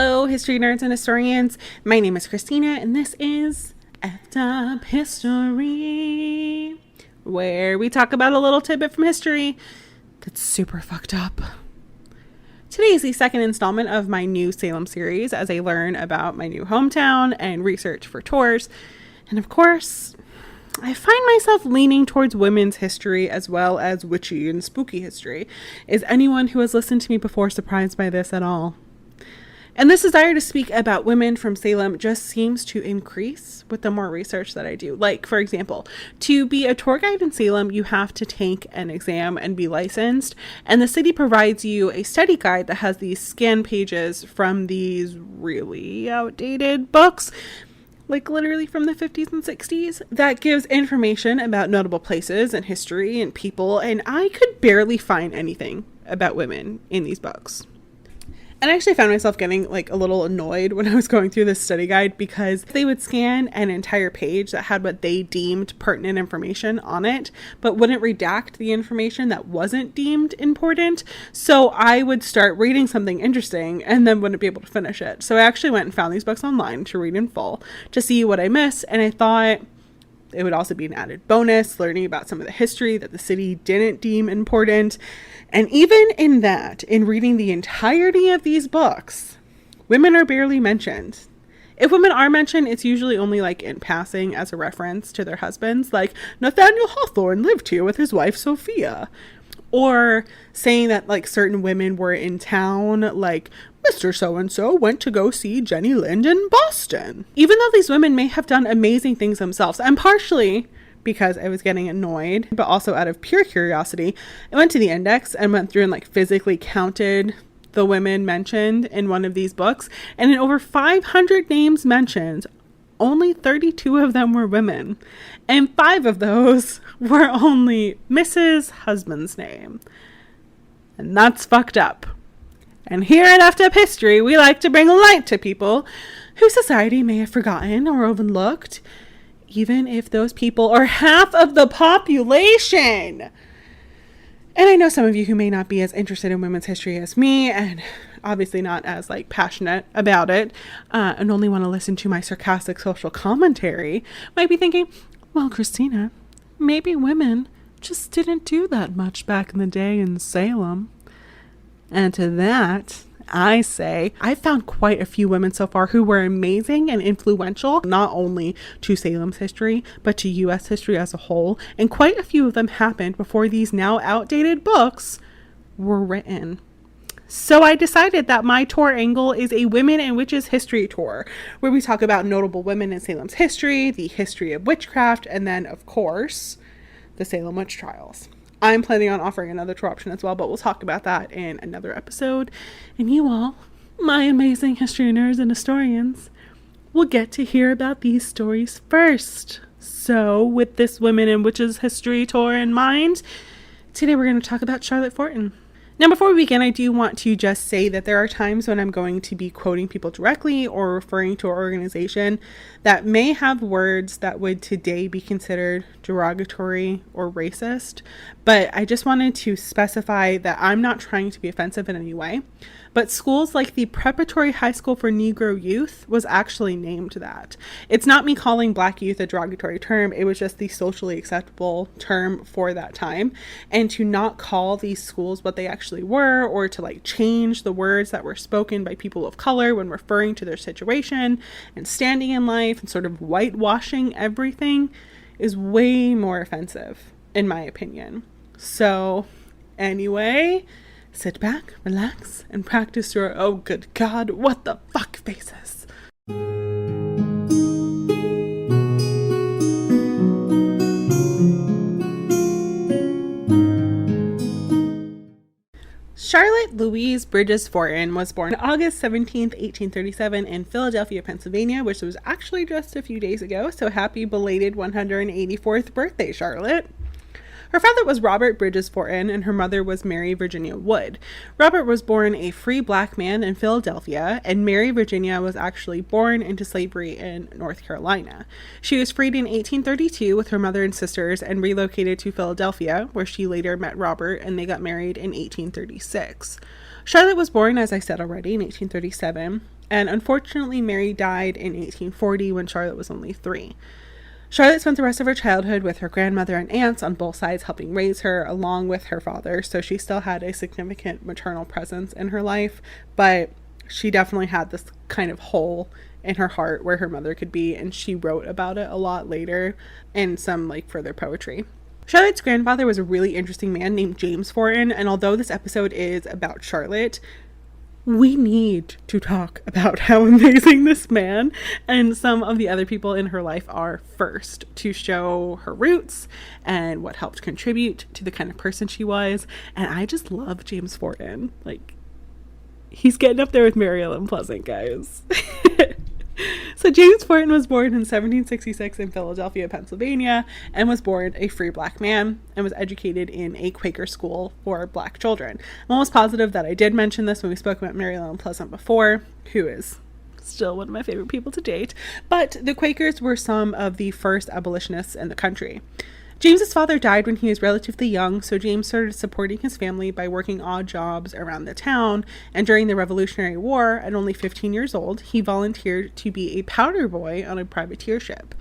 Hello, history nerds and historians. My name is Krystina, and this is Effed Up History, where we talk about a little tidbit from history that's super fucked up. Today is the second installment of my new Salem series as I learn about my new hometown and research for tours. And of course, I find myself leaning towards women's history as well as witchy and spooky history. Is anyone who has listened to me before surprised by this at all? And this desire to speak about women from Salem just seems to increase with the more research that I do. Like, for example, to be a tour guide in Salem, you have to take an exam and be licensed. And the city provides you a study guide that has these scan pages from these really outdated books, like literally from the 50s and 60s, that gives information about notable places and history and people. And I could barely find anything about women in these books. And I actually found myself getting like a little annoyed when I was going through this study guide because they would scan an entire page that had what they deemed pertinent information on it, but wouldn't redact the information that wasn't deemed important. So I would start reading something interesting and then wouldn't be able to finish it. So I actually went and found these books online to read in full to see what I missed. And I thought it would also be an added bonus, learning about some of the history that the city didn't deem important. And even in that, in reading the entirety of these books, women are barely mentioned. If women are mentioned, it's usually only like in passing as a reference to their husbands, like Nathaniel Hawthorne lived here with his wife Sophia. Or saying that like certain women were in town, like Mr. So-and-so went to go see Jenny Lind in Boston. Even though these women may have done amazing things themselves, and partially because I was getting annoyed, but also out of pure curiosity, I went to the index and went through and like physically counted the women mentioned in one of these books. And in over 500 names mentioned, only 32 of them were women. And 5 of those were only Mrs. Husband's name. And that's fucked up. And here at Effed Up History, we like to bring light to people who society may have forgotten or overlooked, even if those people are half of the population. And I know some of you who may not be as interested in women's history as me, and obviously not as like passionate about it, and only want to listen to my sarcastic social commentary, might be thinking, well, Krystina, maybe women just didn't do that much back in the day in Salem. And to that, I say, I found quite a few women so far who were amazing and influential, not only to Salem's history, but to U.S. history as a whole. And quite a few of them happened before these now outdated books were written. So I decided that my tour angle is a Women and Witches history tour, where we talk about notable women in Salem's history, the history of witchcraft, and then, of course, the Salem witch trials. I'm planning on offering another tour option as well, but we'll talk about that in another episode. And you all, my amazing history nerds and historians, will get to hear about these stories first. So with this Women and Witches history tour in mind, today we're going to talk about Charlotte Forten. Now, before we begin, I do want to just say that there are times when I'm going to be quoting people directly or referring to our organization that may have words that would today be considered derogatory or racist. But I just wanted to specify that I'm not trying to be offensive in any way. But schools like the Preparatory High School for Negro Youth was actually named that. It's not me calling Black youth a derogatory term. It was just the socially acceptable term for that time. And to not call these schools what they actually were, or to like change the words that were spoken by people of color when referring to their situation and standing in life and sort of whitewashing everything, is way more offensive, in my opinion. So anyway, sit back, relax, and practice your oh good god, what the fuck faces. Charlotte Louise Bridges Forten was born August 17th, 1837 in Philadelphia, Pennsylvania, which was actually just a few days ago, so happy belated 184th birthday, Charlotte. Her father was Robert Bridges Forten, and her mother was Mary Virginia Wood. Robert was born a free black man in Philadelphia, and Mary Virginia was actually born into slavery in North Carolina. She was freed in 1832 with her mother and sisters and relocated to Philadelphia, where she later met Robert, and they got married in 1836. Charlotte was born, as I said already, in 1837, and unfortunately Mary died in 1840 when Charlotte was only 3. Charlotte spent the rest of her childhood with her grandmother and aunts on both sides helping raise her, along with her father, so she still had a significant maternal presence in her life, but she definitely had this kind of hole in her heart where her mother could be, and she wrote about it a lot later in some further poetry. Charlotte's grandfather was a really interesting man named James Forten, and although this episode is about Charlotte, we need to talk about how amazing this man and some of the other people in her life are first, to show her roots and what helped contribute to the kind of person she was. And I just love James Forten. He's getting up there with Mary Ellen Pleasant, guys. So James Forten was born in 1766 in Philadelphia, Pennsylvania, and was born a free black man and was educated in a Quaker school for black children. I'm almost positive that I did mention this when we spoke about Mary Ellen Pleasant before, who is still one of my favorite people to date, but the Quakers were some of the first abolitionists in the country. James's father died when he was relatively young, so James started supporting his family by working odd jobs around the town, and during the Revolutionary War, at only 15 years old, he volunteered to be a powder boy on a privateer ship,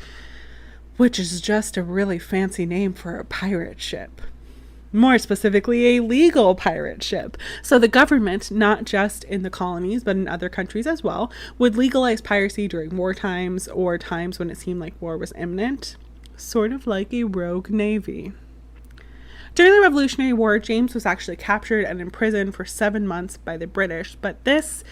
which is just a really fancy name for a pirate ship. More specifically, a legal pirate ship. So the government, not just in the colonies, but in other countries as well, would legalize piracy during war times or times when it seemed like war was imminent. Sort of like a rogue navy. During the Revolutionary War, James was actually captured and imprisoned for 7 months by the British, but this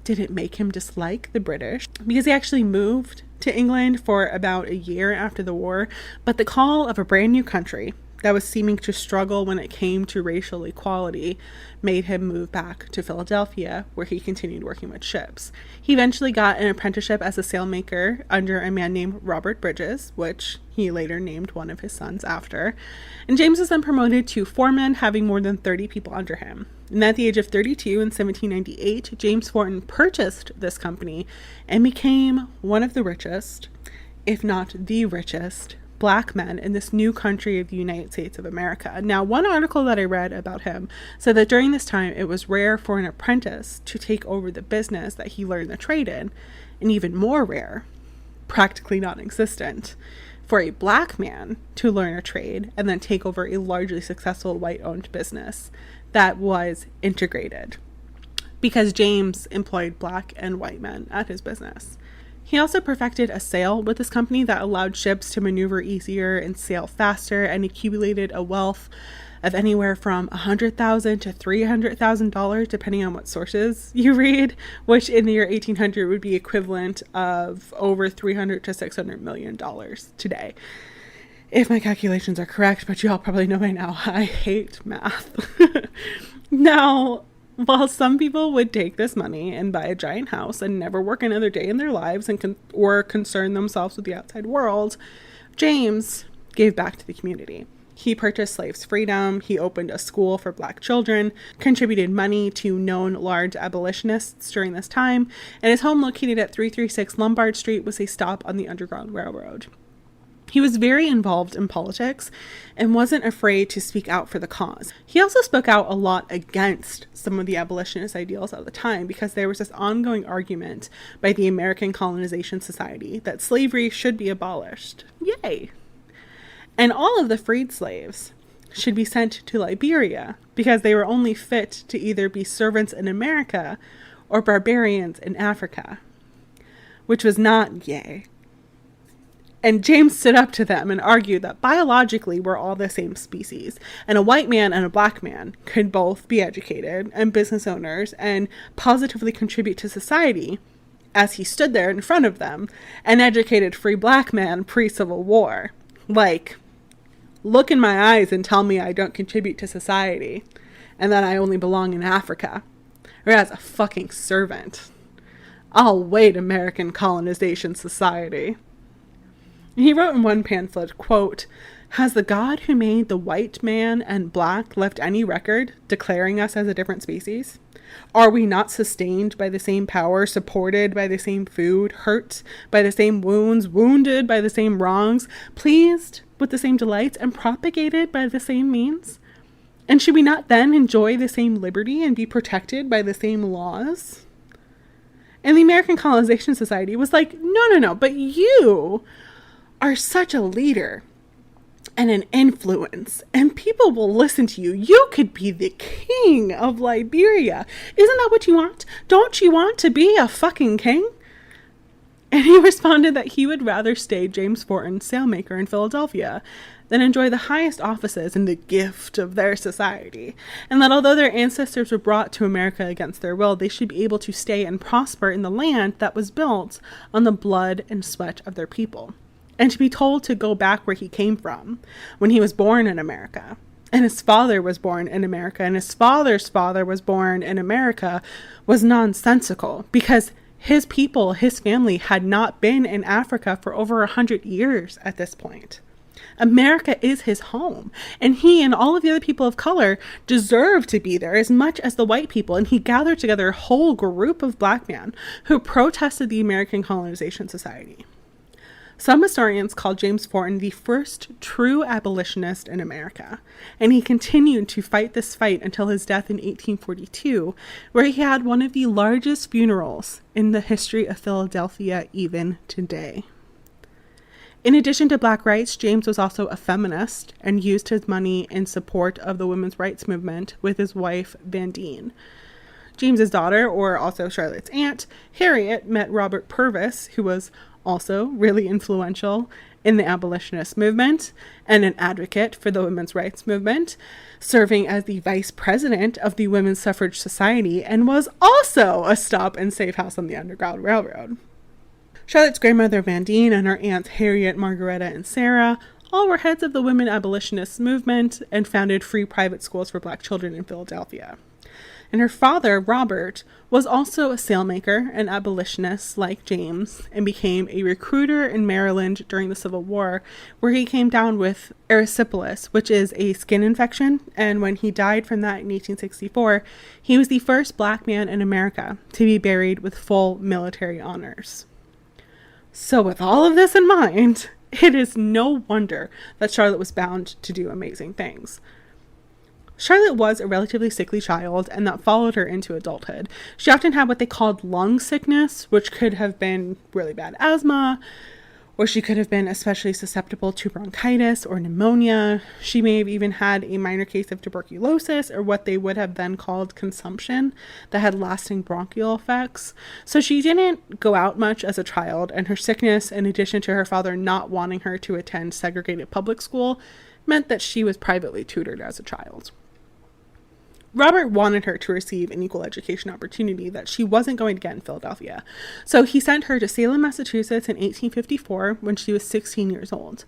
didn't make him dislike the British because he actually moved to England for about a year after the war, but the call of a brand new country that was seeming to struggle when it came to racial equality made him move back to Philadelphia, where he continued working with ships. He eventually got an apprenticeship as a sailmaker under a man named Robert Bridges, which he later named one of his sons after. And James was then promoted to foreman, having more than 30 people under him. And at the age of 32 in 1798, James Forten purchased this company and became one of the richest, if not the richest, black men in this new country of the United States of America. Now, one article that I read about him said that during this time, it was rare for an apprentice to take over the business that he learned the trade in, and even more rare, practically non-existent, for a black man to learn a trade and then take over a largely successful white-owned business that was integrated, because James employed black and white men at his business. He also perfected a sail with this company that allowed ships to maneuver easier and sail faster, and accumulated a wealth of anywhere from $100,000 to $300,000, depending on what sources you read, which in the year 1800 would be equivalent of over $300 to $600 million today. If my calculations are correct, but you all probably know by now, I hate math. Now, while some people would take this money and buy a giant house and never work another day in their lives or concern themselves with the outside world, James gave back to the community. He purchased slaves' freedom, he opened a school for black children, contributed money to known large abolitionists during this time, and his home, located at 336 Lombard Street, was a stop on the Underground Railroad. He was very involved in politics and wasn't afraid to speak out for the cause. He also spoke out a lot against some of the abolitionist ideals of the time, because there was this ongoing argument by the American Colonization Society that slavery should be abolished. Yay! And all of the freed slaves should be sent to Liberia, because they were only fit to either be servants in America or barbarians in Africa, which was not yay. And James stood up to them and argued that biologically we're all the same species, and a white man and a black man could both be educated and business owners and positively contribute to society, as he stood there in front of them, an educated free black man pre-Civil War. Look in my eyes and tell me I don't contribute to society and that I only belong in Africa, or as a fucking servant. I'll wait, American Colonization Society. He wrote in one pamphlet, quote, "Has the God who made the white man and black left any record declaring us as a different species? Are we not sustained by the same power, supported by the same food, hurt by the same wounds, wounded by the same wrongs, pleased with the same delights, and propagated by the same means? And should we not then enjoy the same liberty and be protected by the same laws? And the American Colonization Society was like, no, but you are such a leader and an influence, and people will listen to you. You could be the king of Liberia. Isn't that what you want? Don't you want to be a fucking king? And he responded that he would rather stay James Forten, sailmaker in Philadelphia, than enjoy the highest offices and the gift of their society. And that although their ancestors were brought to America against their will, they should be able to stay and prosper in the land that was built on the blood and sweat of their people. And to be told to go back where he came from when he was born in America, and his father was born in America, and his father's father was born in America, was nonsensical, because his people, his family, had not been in Africa for over 100 years at this point. America is his home, and he and all of the other people of color deserve to be there as much as the white people. And he gathered together a whole group of black men who protested the American Colonization Society. Some historians call James Forten the first true abolitionist in America, and he continued to fight this fight until his death in 1842, where he had one of the largest funerals in the history of Philadelphia even today. In addition to black rights, James was also a feminist and used his money in support of the women's rights movement with his wife, Vandine. James's daughter, or also Charlotte's aunt, Harriet, met Robert Purvis, who was also really influential in the abolitionist movement and an advocate for the women's rights movement, serving as the vice president of the Women's Suffrage Society, and was also a stop and safe house on the Underground Railroad. Charlotte's grandmother Vandine and her aunts Harriet, Margaretta, and Sarah all were heads of the women abolitionist movement and founded free private schools for black children in Philadelphia. And her father, Robert, was also a sailmaker and abolitionist like James, and became a recruiter in Maryland during the Civil War, where he came down with erysipelas, which is a skin infection. And when he died from that in 1864, he was the first black man in America to be buried with full military honors. So with all of this in mind, it is no wonder that Charlotte was bound to do amazing things. Charlotte was a relatively sickly child, and that followed her into adulthood. She often had what they called lung sickness, which could have been really bad asthma, or she could have been especially susceptible to bronchitis or pneumonia. She may have even had a minor case of tuberculosis, or what they would have then called consumption, that had lasting bronchial effects. So she didn't go out much as a child, and her sickness, in addition to her father not wanting her to attend segregated public school, meant that she was privately tutored as a child. Robert wanted her to receive an equal education opportunity that she wasn't going to get in Philadelphia. So he sent her to Salem, Massachusetts in 1854 when she was 16 years old.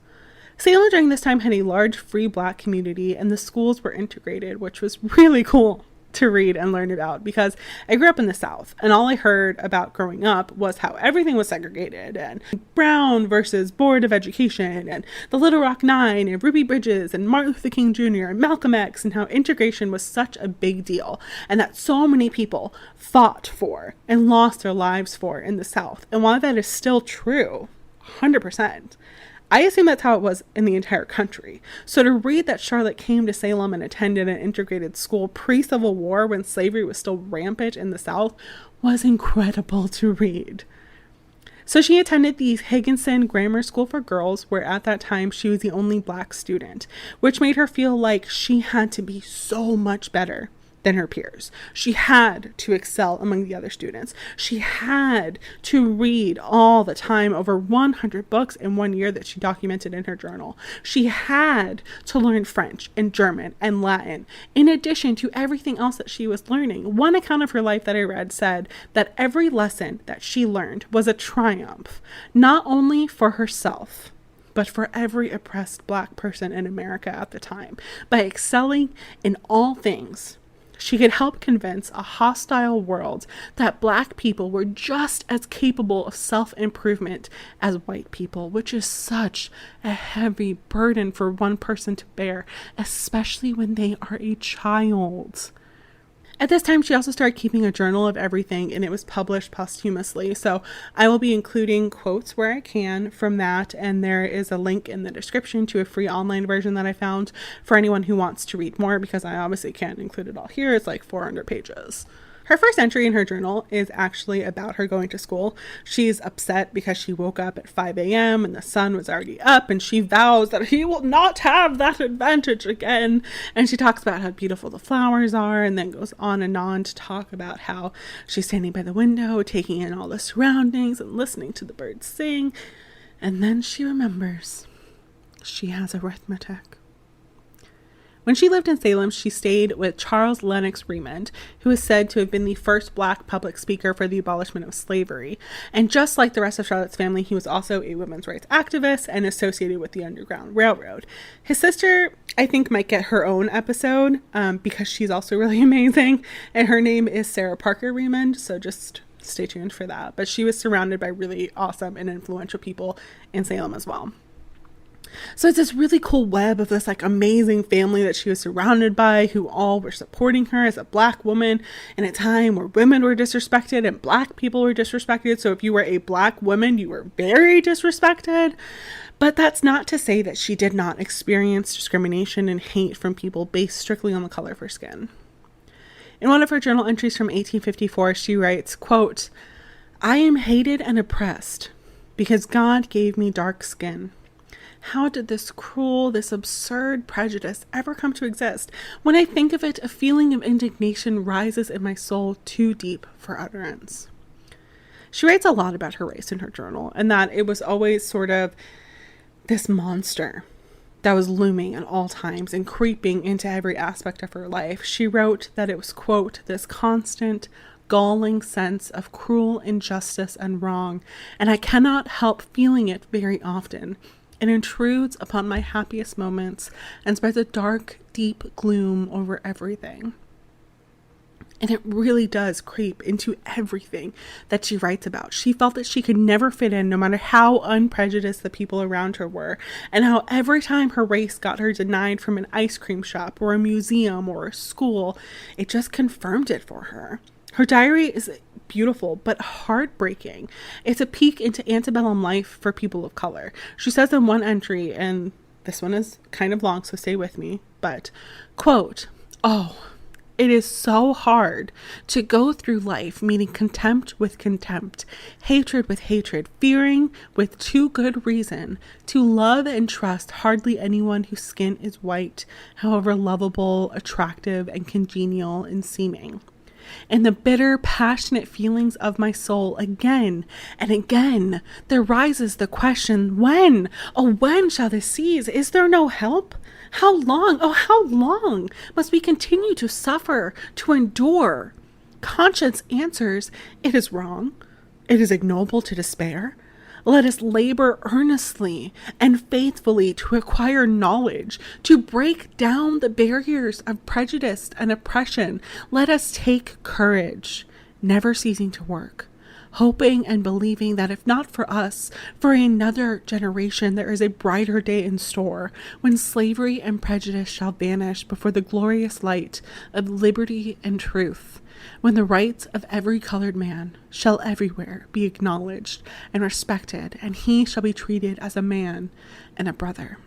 Salem during this time had a large free black community, and the schools were integrated, which was really cool to read and learn about, because I grew up in the South, and all I heard about growing up was how everything was segregated, and Brown versus Board of Education, and the Little Rock Nine, and Ruby Bridges, and Martin Luther King Jr., and Malcolm X, and how integration was such a big deal, and that so many people fought for and lost their lives for in the South. And while that is still true, 100%, I assume that's how it was in the entire country. So to read that Charlotte came to Salem and attended an integrated school pre-Civil War when slavery was still rampant in the South was incredible to read. So she attended the Higginson Grammar School for Girls, where at that time she was the only black student, which made her feel like she had to be so much better than her peers. She had to excel among the other students. She had to read all the time, over 100 books in 1 year that she documented in her journal. She had to learn French and German and Latin, in addition to everything else that she was learning. One account of her life that I read said that every lesson that she learned was a triumph, not only for herself, but for every oppressed black person in America at the time. By excelling in all things, she could help convince a hostile world that black people were just as capable of self-improvement as white people, which is such a heavy burden for one person to bear, especially when they are a child. At this time, she also started keeping a journal of everything, and it was published posthumously. So I will be including quotes where I can from that, and there is a link in the description to a free online version that I found for anyone who wants to read more, because I obviously can't include it all here. It's like 400 pages. Her first entry in her journal is actually about her going to school. She's upset because she woke up at 5 a.m. and the sun was already up, and she vows that he will not have that advantage again. And she talks about how beautiful the flowers are, and then goes on to talk about how she's standing by the window, taking in all the surroundings and listening to the birds sing. And then she remembers she has arithmetic. When she lived in Salem, she stayed with Charles Lennox Remond, who is said to have been the first Black public speaker for the abolishment of slavery. And just like the rest of Charlotte's family, he was also a women's rights activist and associated with the Underground Railroad. His sister, I think, might get her own episode because she's also really amazing. And her name is Sarah Parker Remond, so just stay tuned for that. But she was surrounded by really awesome and influential people in Salem as well. So it's this really cool web of this like amazing family that she was surrounded by, who all were supporting her as a Black woman in a time where women were disrespected and Black people were disrespected. So if you were a Black woman, you were very disrespected. But that's not to say that she did not experience discrimination and hate from people based strictly on the color of her skin. In one of her journal entries from 1854, she writes, quote, "I am hated and oppressed because God gave me dark skin. How did this cruel, this absurd prejudice ever come to exist? When I think of it, a feeling of indignation rises in my soul too deep for utterance." She writes a lot about her race in her journal, and that it was always sort of this monster that was looming at all times and creeping into every aspect of her life. She wrote that it was, quote, "this constant, galling sense of cruel injustice and wrong, and I cannot help feeling it very often. It intrudes upon my happiest moments and spreads a dark, deep gloom over everything." And it really does creep into everything that she writes about. She felt that she could never fit in, no matter how unprejudiced the people around her were, and how every time her race got her denied from an ice cream shop or a museum or a school, it just confirmed it for her. Her diary is beautiful but heartbreaking. It's a peek into antebellum life for people of color. She says in one entry, and this one is kind of long, so stay with me, but, quote, "Oh, it is so hard to go through life meeting contempt with contempt, hatred with hatred, fearing with too good reason, to love and trust hardly anyone whose skin is white, however lovable, attractive, and congenial in seeming. In the bitter, passionate feelings of my soul, again and again, there rises the question, when? Oh, when shall this cease? Is there no help? How long, oh, how long must we continue to suffer, to endure? Conscience answers, it is wrong. It is ignoble to despair. Let us labor earnestly and faithfully to acquire knowledge, to break down the barriers of prejudice and oppression. Let us take courage, never ceasing to work, hoping and believing that if not for us, for another generation, there is a brighter day in store, when slavery and prejudice shall vanish before the glorious light of liberty and truth, when the rights of every colored man shall everywhere be acknowledged and respected, and he shall be treated as a man and a brother."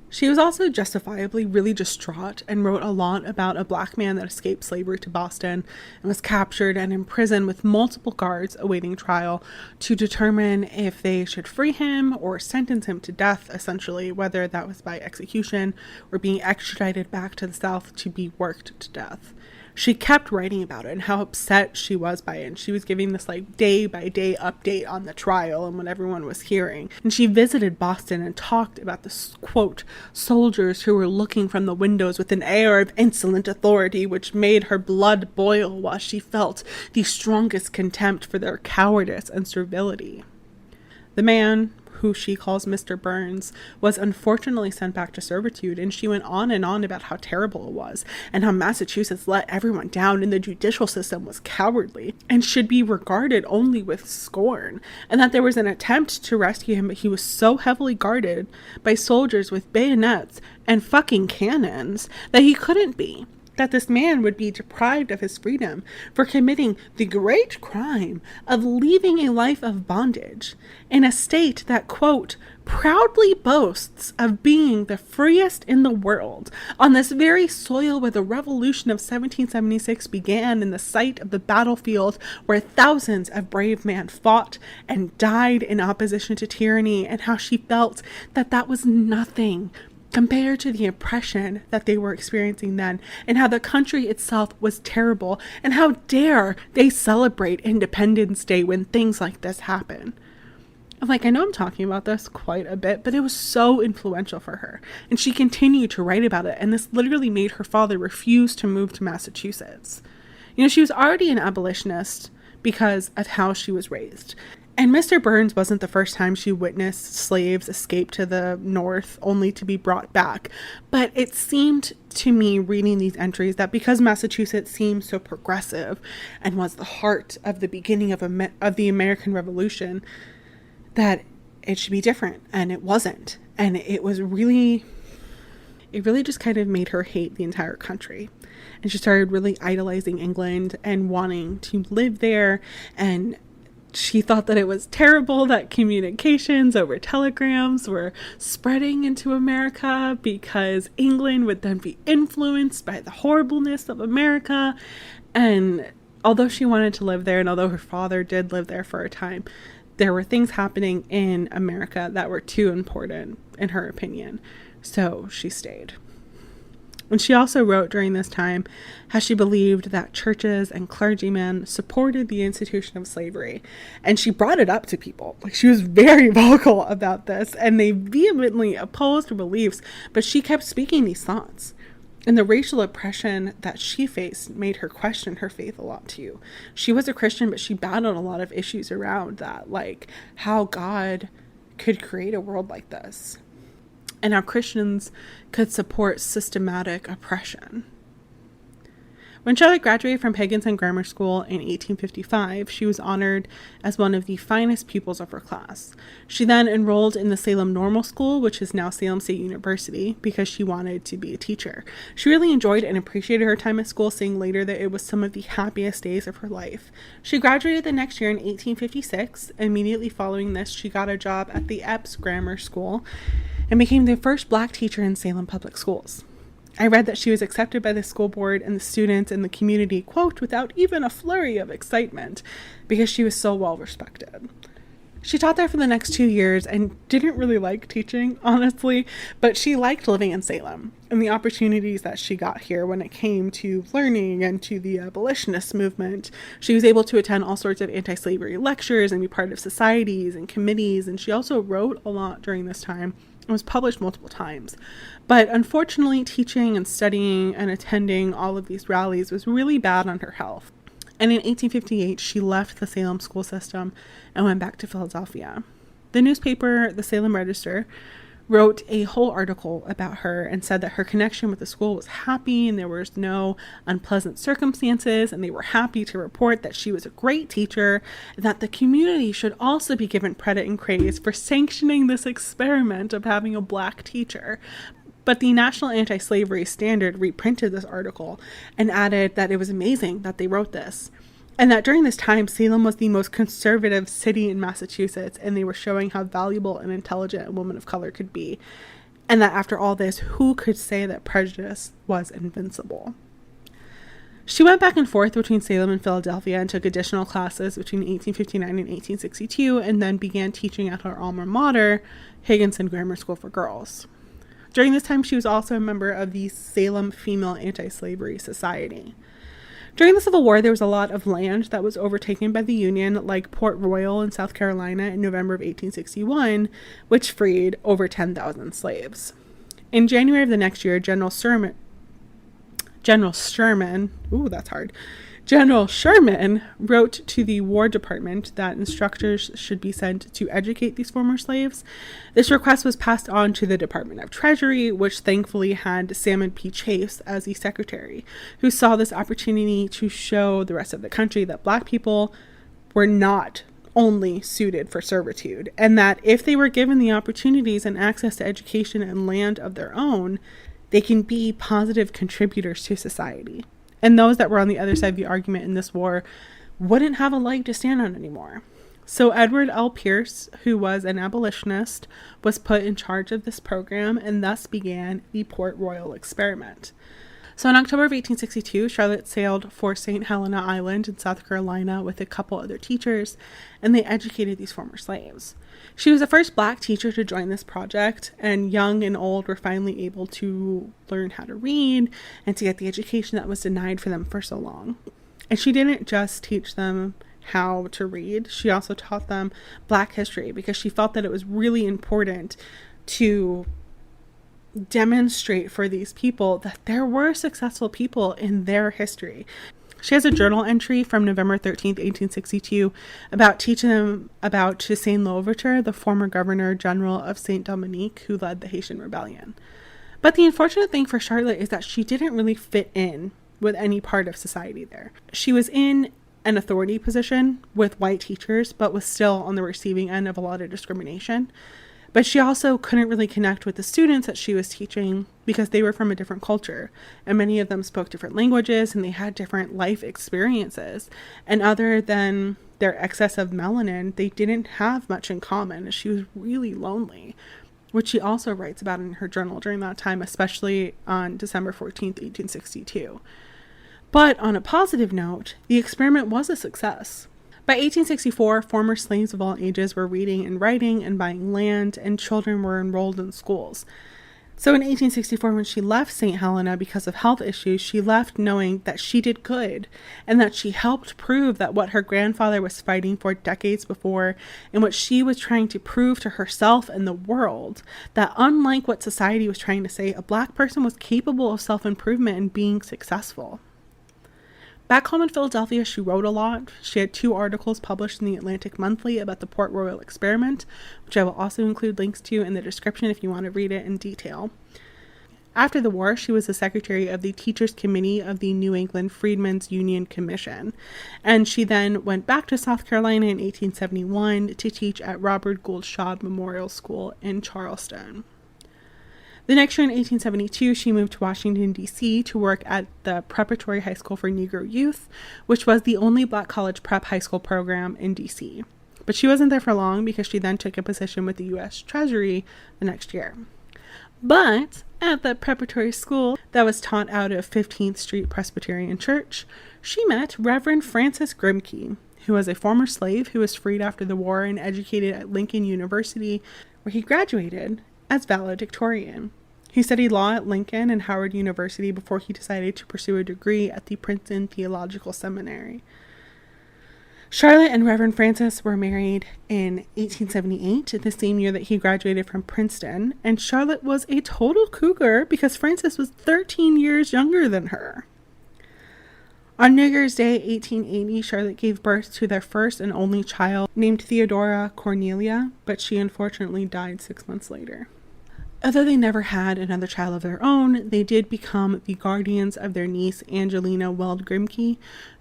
She was also justifiably really distraught and wrote a lot about a Black man that escaped slavery to Boston and was captured and imprisoned with multiple guards awaiting trial to determine if they should free him or sentence him to death, essentially, whether that was by execution or being extradited back to the South to be worked to death. She kept writing about it and how upset she was by it. And she was giving this like day by day update on the trial and what everyone was hearing. And she visited Boston and talked about the, quote, soldiers who were looking from the windows with an air of insolent authority, which made her blood boil while she felt the strongest contempt for their cowardice and servility. The man, who she calls Mr. Burns, was unfortunately sent back to servitude, and she went on and on about how terrible it was, and how Massachusetts let everyone down, and the judicial system was cowardly, and should be regarded only with scorn, and that there was an attempt to rescue him, but he was so heavily guarded by soldiers with bayonets and fucking cannons that he couldn't be. that this man would be deprived of his freedom for committing the great crime of leaving a life of bondage in a state that, quote, proudly boasts of being the freest in the world on this very soil where the revolution of 1776 began, in the site of the battlefield where thousands of brave men fought and died in opposition to tyranny, and how she felt that that was nothing compared to the oppression that they were experiencing then, and how the country itself was terrible, and how dare they celebrate Independence Day when things like this happen. I'm like, I know I'm talking about this quite a bit, but it was so influential for her, and she continued to write about it, and this literally made her father refuse to move to Massachusetts. You know, she was already an abolitionist because of how she was raised. And Mr. Burns wasn't the first time she witnessed slaves escape to the North only to be brought back. But it seemed to me, reading these entries, that because Massachusetts seemed so progressive and was the heart of the beginning of the American Revolution, that it should be different. And it wasn't. And it really just kind of made her hate the entire country. And she started really idolizing England and wanting to live there, and she thought that it was terrible that communications over telegrams were spreading into America because England would then be influenced by the horribleness of America. And although she wanted to live there, and although her father did live there for a time, there were things happening in America that were too important, in her opinion. So she stayed. And she also wrote during this time how she believed that churches and clergymen supported the institution of slavery. And she brought it up to people. Like, she was very vocal about this, and they vehemently opposed her beliefs, but she kept speaking these thoughts. And the racial oppression that she faced made her question her faith a lot too. She was a Christian, but she battled a lot of issues around that, like how God could create a world like this, and how Christians could support systematic oppression. When Charlotte graduated from Higginson Grammar School in 1855, she was honored as one of the finest pupils of her class. She then enrolled in the Salem Normal School, which is now Salem State University, because she wanted to be a teacher. She really enjoyed and appreciated her time at school, saying later that it was some of the happiest days of her life. She graduated the next year in 1856. Immediately following this, she got a job at the Epps Grammar School and became the first Black teacher in Salem Public Schools. I read that she was accepted by the school board and the students and the community, quote, without even a flurry of excitement, because she was so well respected. She taught there for the next 2 years and didn't really like teaching, honestly, but she liked living in Salem and the opportunities that she got here when it came to learning and to the abolitionist movement. She was able to attend all sorts of anti-slavery lectures and be part of societies and committees, and she also wrote a lot during this time. It was published multiple times. But unfortunately, teaching and studying and attending all of these rallies was really bad on her health. And in 1858, she left the Salem school system and went back to Philadelphia. The newspaper, the Salem Register, wrote a whole article about her and said that her connection with the school was happy and there was no unpleasant circumstances, and they were happy to report that she was a great teacher, and that the community should also be given credit and praise for sanctioning this experiment of having a Black teacher. But the National Anti-Slavery Standard reprinted this article and added that it was amazing that they wrote this, and that during this time, Salem was the most conservative city in Massachusetts, and they were showing how valuable and intelligent a woman of color could be. And that after all this, who could say that prejudice was invincible? She went back and forth between Salem and Philadelphia and took additional classes between 1859 and 1862, and then began teaching at her alma mater, Higginson Grammar School for Girls. During this time, she was also a member of the Salem Female Anti-Slavery Society. During the Civil War, there was a lot of land that was overtaken by the Union, like Port Royal in South Carolina in November of 1861, which freed over 10,000 slaves. In January of the next year, General Sherman wrote to the War Department that instructors should be sent to educate these former slaves. This request was passed on to the Department of Treasury, which thankfully had Salmon P. Chase as the secretary, who saw this opportunity to show the rest of the country that Black people were not only suited for servitude, and that if they were given the opportunities and access to education and land of their own, they can be positive contributors to society. And those that were on the other side of the argument in this war wouldn't have a leg to stand on anymore. So Edward L. Pierce, who was an abolitionist, was put in charge of this program, and thus began the Port Royal experiment. So in October of 1862, Charlotte sailed for St. Helena Island in South Carolina with a couple other teachers, and they educated these former slaves. She was the first Black teacher to join this project, and young and old were finally able to learn how to read and to get the education that was denied for them for so long. And she didn't just teach them how to read, she also taught them Black history, because she felt that it was really important to demonstrate for these people that there were successful people in their history. She has a journal entry from November 13th, 1862, about teaching them about Toussaint Louverture, the former governor general of Saint Dominique, who led the Haitian Rebellion. But the unfortunate thing for Charlotte is that she didn't really fit in with any part of society there. She was in an authority position with white teachers, but was still on the receiving end of a lot of discrimination. But she also couldn't really connect with the students that she was teaching because they were from a different culture, and many of them spoke different languages and they had different life experiences. And other than their excess of melanin, they didn't have much in common. She was really lonely, which she also writes about in her journal during that time, especially on December 14th, 1862. But on a positive note, the experiment was a success. By 1864, former slaves of all ages were reading and writing and buying land, and children were enrolled in schools. So in 1864, when she left St. Helena because of health issues, she left knowing that she did good and that she helped prove that what her grandfather was fighting for decades before, and what she was trying to prove to herself and the world, that unlike what society was trying to say, a Black person was capable of self-improvement and being successful. Back home in Philadelphia, she wrote a lot. She had 2 articles published in the Atlantic Monthly about the Port Royal experiment, which I will also include links to in the description if you want to read it in detail. After the war, she was the secretary of the Teachers Committee of the New England Freedmen's Union Commission, and she then went back to South Carolina in 1871 to teach at Robert Gould Shaw Memorial School in Charleston. The next year in 1872, she moved to Washington, D.C. to work at the Preparatory High School for Negro Youth, which was the only Black college prep high school program in D.C. But she wasn't there for long because she then took a position with the U.S. Treasury the next year. But at the preparatory school that was taught out of 15th Street Presbyterian Church, she met Reverend Francis Grimke, who was a former slave who was freed after the war and educated at Lincoln University, where he graduated as valedictorian. He studied law at Lincoln and Howard University before he decided to pursue a degree at the Princeton Theological Seminary. Charlotte and Reverend Francis were married in 1878, the same year that he graduated from Princeton, and Charlotte was a total cougar because Francis was 13 years younger than her. On New Year's Day, 1880, Charlotte gave birth to their first and only child, named Theodora Cornelia, but she unfortunately died 6 months later. Although they never had another child of their own, they did become the guardians of their niece, Angelina Weld Grimke,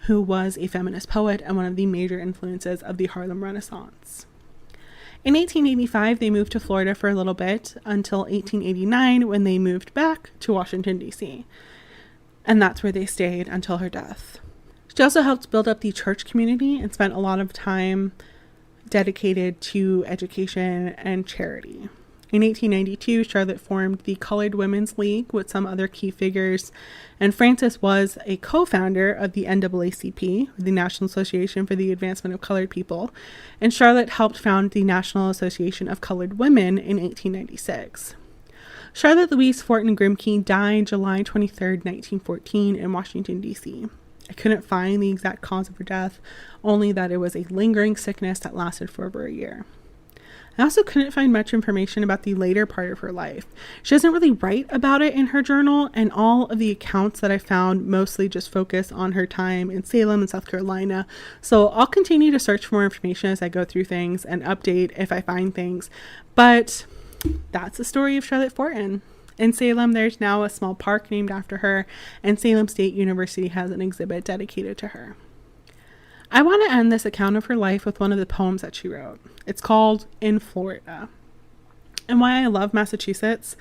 who was a feminist poet and one of the major influences of the Harlem Renaissance. In 1885, they moved to Florida for a little bit until 1889, when they moved back to Washington, D.C., and that's where they stayed until her death. She also helped build up the church community and spent a lot of time dedicated to education and charity. In 1892, Charlotte formed the Colored Women's League with some other key figures, and Francis was a co-founder of the NAACP, the National Association for the Advancement of Colored People, and Charlotte helped found the National Association of Colored Women in 1896. Charlotte Louise Forten Grimke died July 23, 1914 in Washington, D.C. I couldn't find the exact cause of her death, only that it was a lingering sickness that lasted for over a year. I also couldn't find much information about the later part of her life. She doesn't really write about it in her journal, and all of the accounts that I found mostly just focus on her time in Salem and South Carolina. So I'll continue to search for more information as I go through things and update if I find things. But that's the story of Charlotte Forten. In Salem, there's now a small park named after her, and Salem State University has an exhibit dedicated to her. I want to end this account of her life with one of the poems that she wrote. It's called In Florida. And why I love Massachusetts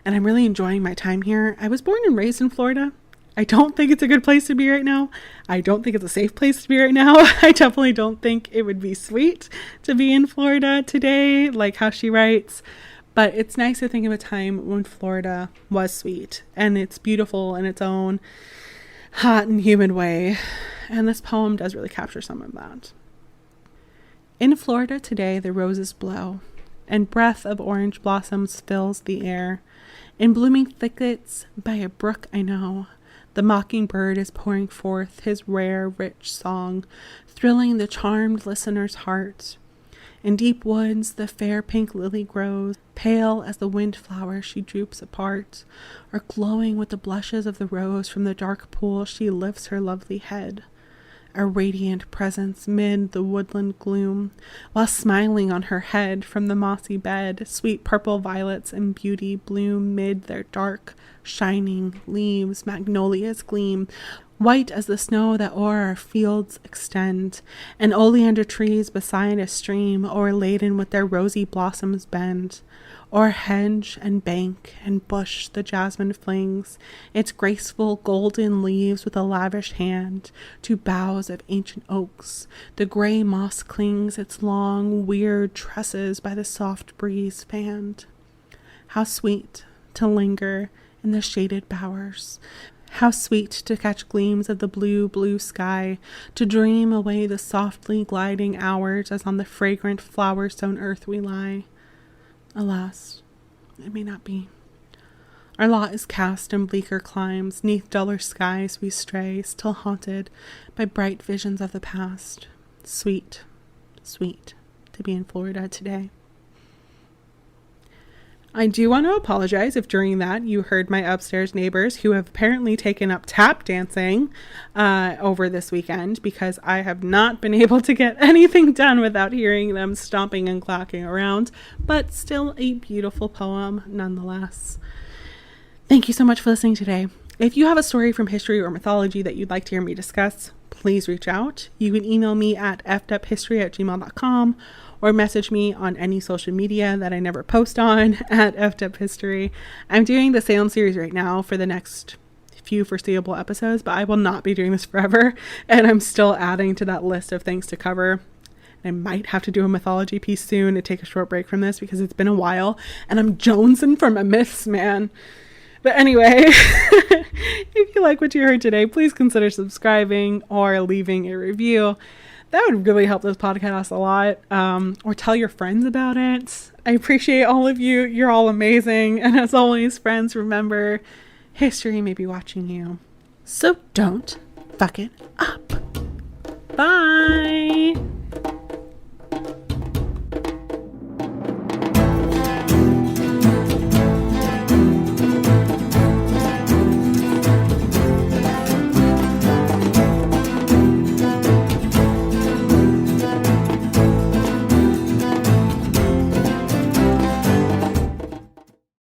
and I'm really enjoying my time here. I was born and raised in Florida. I don't think it's a good place to be right now. I don't think it's a safe place to be right now. I definitely don't think it would be sweet to be in Florida today, like how she writes. But it's nice to think of a time when Florida was sweet, and it's beautiful in its own hot and humid way. And this poem does really capture some of that. In Florida today, the roses blow, and breath of orange blossoms fills the air. In blooming thickets by a brook I know, the mockingbird is pouring forth his rare, rich song, thrilling the charmed listener's heart. In deep woods, the fair pink lily grows, pale as the windflower she droops apart, or glowing with the blushes of the rose from the dark pool she lifts her lovely head. A radiant presence mid the woodland gloom, while smiling on her head from the mossy bed, sweet purple violets and beauty bloom mid their dark, shining leaves, magnolias gleam, white as the snow that o'er our fields extend, and oleander trees beside a stream o'erladen with their rosy blossoms bend. O'er hedge and bank and bush the jasmine flings its graceful golden leaves with a lavish hand. To boughs of ancient oaks the gray moss clings its long, weird tresses by the soft breeze fanned. How sweet to linger in the shaded bowers! How sweet to catch gleams of the blue, blue sky, to dream away the softly gliding hours as on the fragrant flower-sown earth we lie. Alas, it may not be. Our lot is cast in bleaker climes, 'neath duller skies we stray, still haunted by bright visions of the past. Sweet, sweet to be in Florida today. I do want to apologize if during that you heard my upstairs neighbors, who have apparently taken up tap dancing over this weekend, because I have not been able to get anything done without hearing them stomping and clacking around, but still a beautiful poem nonetheless. Thank you so much for listening today. If you have a story from history or mythology that you'd like to hear me discuss, please reach out. You can email me at effeduphistory@gmail.com or message me on any social media that I never post on at Effed Up History. I'm doing the Salem Series right now for the next few foreseeable episodes, but I will not be doing this forever, and I'm still adding to that list of things to cover. I might have to do a mythology piece soon to take a short break from this because it's been a while, and I'm jonesing for my myths, man. But anyway, if you like what you heard today, please consider subscribing or leaving a review. That would really help this podcast a lot. Or tell your friends about it. I appreciate all of you. You're all amazing. And as always, friends, remember, history may be watching you. So don't fuck it up. Bye.